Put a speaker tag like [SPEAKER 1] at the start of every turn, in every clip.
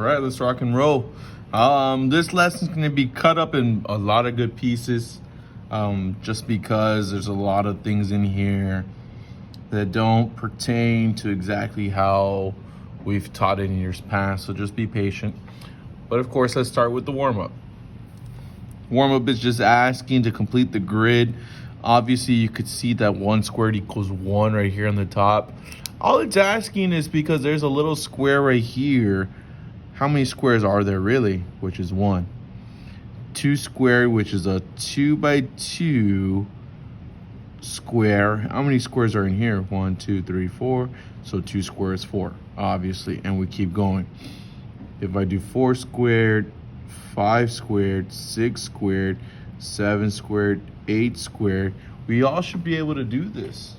[SPEAKER 1] right, let's rock and roll. This lesson's going to be cut up in a lot of good pieces, just because there's a lot of things in here that don't pertain to exactly how we've taught it in years past, so just be patient. But of course, let's start with the warm-up. Warm-up is just asking to complete the grid. Obviously, you could see that 1 squared equals 1 right here on the top. All it's asking is because there's a little square right here. How many squares are there really? Which is 1. 2 squared, which is a 2 by 2 square. How many squares are in here? 1, 2, 3, 4. So 2 squares, 4, obviously. And we keep going. If I do 4 squared, 5 squared, 6 squared, 7 squared, 8 squared, we all should be able to do this.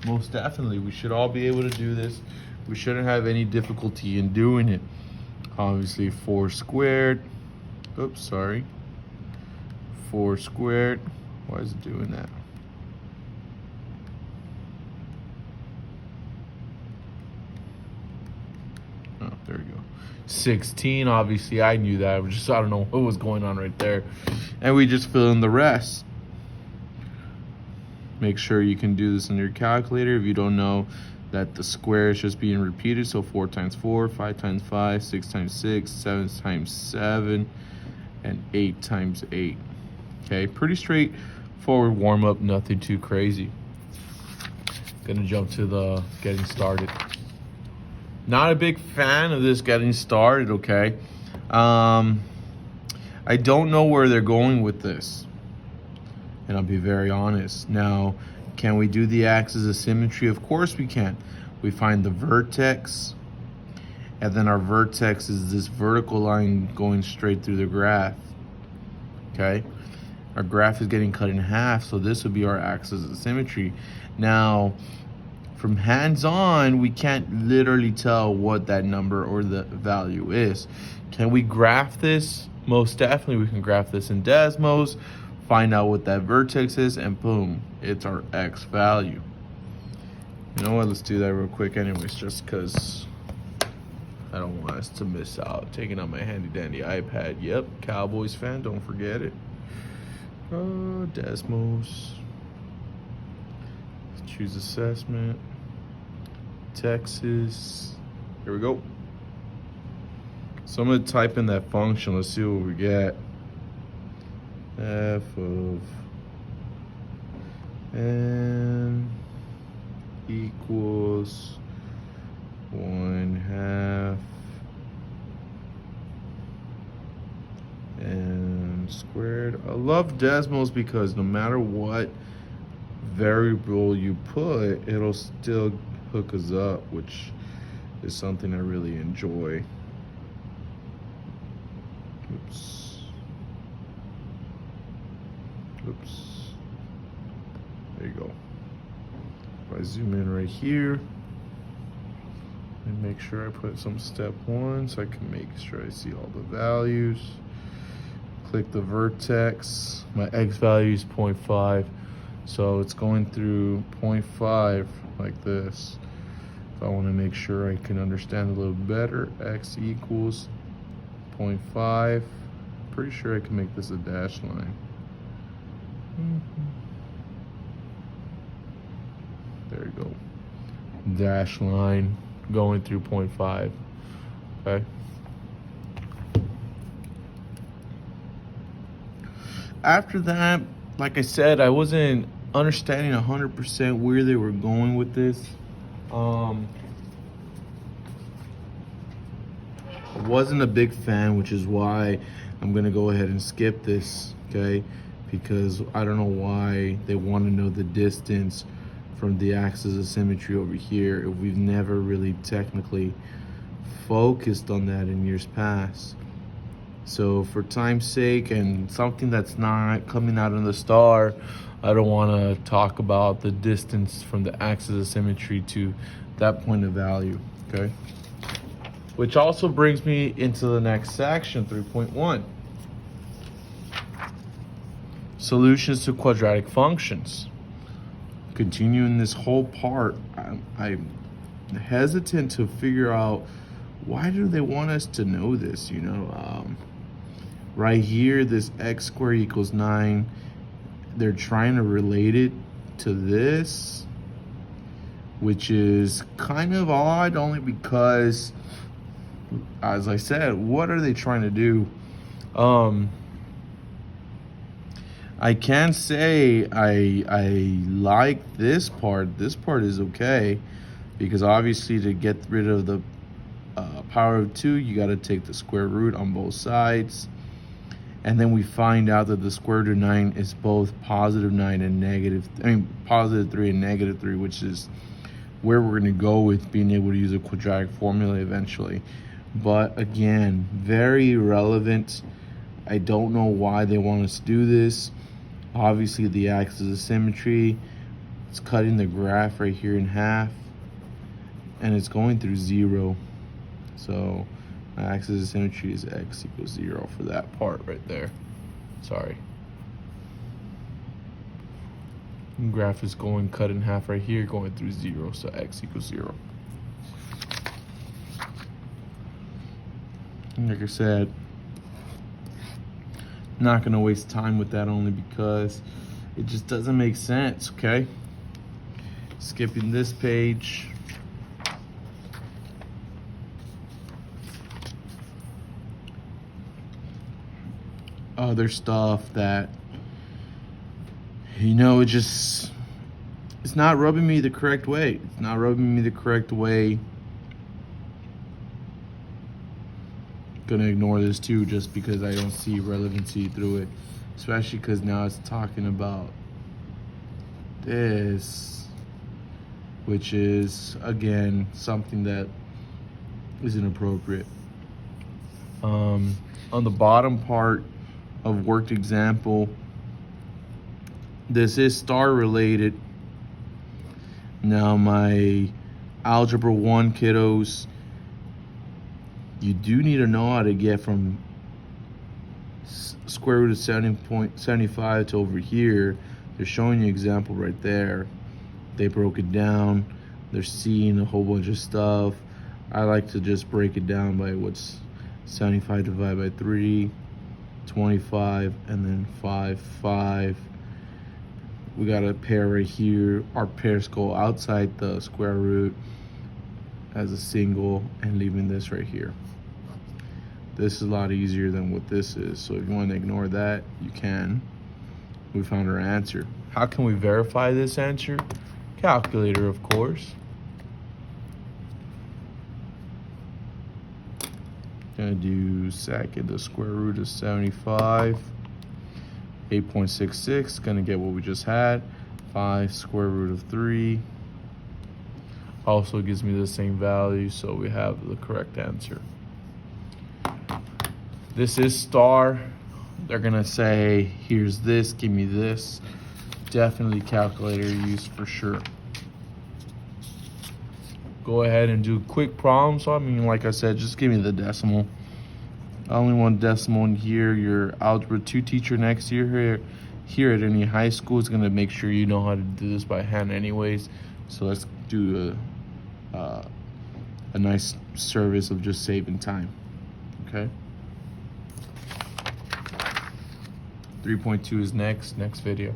[SPEAKER 1] Most definitely, we should all be able to do this. We shouldn't have any difficulty in doing it. Obviously, 4 squared. Oops, sorry. 4 squared. Why is it doing that? Oh, there we go. 16, obviously I knew that. I don't know what was going on right there. And we just fill in the rest. Make sure you can do this in your calculator if you don't know that the square is just being repeated. So 4 times 4, 5 times 5, 6 times 6, 7 times 7, and 8 times 8. Okay, pretty straightforward warm up, nothing too crazy. Gonna jump to the getting started. Not a big fan of this getting started, okay? I don't know where they're going with this, and I'll be very honest. Now, can we do the axis of symmetry? Of course we can. We find the vertex, and then our vertex is this vertical line going straight through the graph, okay? Our graph is getting cut in half, so this would be our axis of symmetry. Now, from hands-on, we can't literally tell what that number or the value is. Can we graph this? Most definitely we can graph this in Desmos, find out what that vertex is, and boom, it's our X value. You know what, let's do that real quick anyways, just because I don't want us to miss out. Taking out my handy-dandy iPad. Yep, Cowboys fan, don't forget it. Desmos. Let's choose assessment. Texas. Here we go. So I'm going to type in that function. Let's see what we get. F of n equals 1/2 n squared. I love Desmos because no matter what variable you put, it'll still hook us up, which is something I really enjoy. Oops. There you go. If I zoom in right here and make sure I put some step 1 so I can make sure I see all the values. Click the vertex. My X value is 0.5. So it's going through 0.5 like this. If I want to make sure I can understand a little better, X equals 0.5. Pretty sure I can make this a dashed line. There you go. Dash line going through 0.5. Okay. After that, like I said, I wasn't understanding 100% where they were going with this. I wasn't a big fan, which is why I'm gonna go ahead and skip this, okay? Because I don't know why they want to know the distance from the axis of symmetry over here if we've never really technically focused on that in years past. So for time's sake and something that's not coming out of the star, I don't want to talk about the distance from the axis of symmetry to that point of value, okay? Which also brings me into the next section, 3.1. Solutions to quadratic functions. Continuing this whole part, I'm hesitant to figure out why do they want us to know this? You know, right here, this x squared equals 9. They're trying to relate it to this, which is kind of odd, only because, as I said, what are they trying to do? I can say I like this part. This part is okay, because obviously to get rid of the power of 2, you got to take the square root on both sides. And then we find out that the square root of 9 is both positive 9 and positive 3 and negative 3, which is where we're going to go with being able to use a quadratic formula eventually. But again, very irrelevant. I don't know why they want us to do this. Obviously, the axis of symmetry, it's cutting the graph right here in half, and it's going through 0. So my axis of symmetry is x equals 0 for that part right there. Sorry. And graph is going cut in half right here, going through 0, so x equals 0. And like I said, not gonna waste time with that, only because it just doesn't make sense. Okay, skipping this page. Other stuff that, you know, it's not rubbing me the correct way. It's not rubbing me the correct way. Gonna ignore this too, just because I don't see relevancy through it, especially because now it's talking about this, which is again something that is inappropriate. On the bottom part of worked example, this is star related. Now my algebra 1 kiddos, you do need to know how to get from square root of 70.75 to over here. They're showing you an example right there. They broke it down. They're seeing a whole bunch of stuff. I like to just break it down by what's 75 divided by 3, 25, and then 5. We got a pair right here. Our pairs go outside the square root as a single and leaving this right here. This is a lot easier than what this is, so if you want to ignore that, you can. We found our answer. How can we verify this answer? Calculator, of course. Gonna do second the square root of 75. 8.66, gonna get what we just had. 5 square root of 3. Also gives me the same value, so we have the correct answer. This is star. They're gonna say, here's this, give me this. Definitely calculator use for sure. Go ahead and do quick problems. So I mean, like I said, just give me the decimal. I only want decimal in here. Your algebra 2 teacher next year here at any high school is gonna make sure you know how to do this by hand anyways. So let's do a nice service of just saving time. Okay. 3.2 is next video.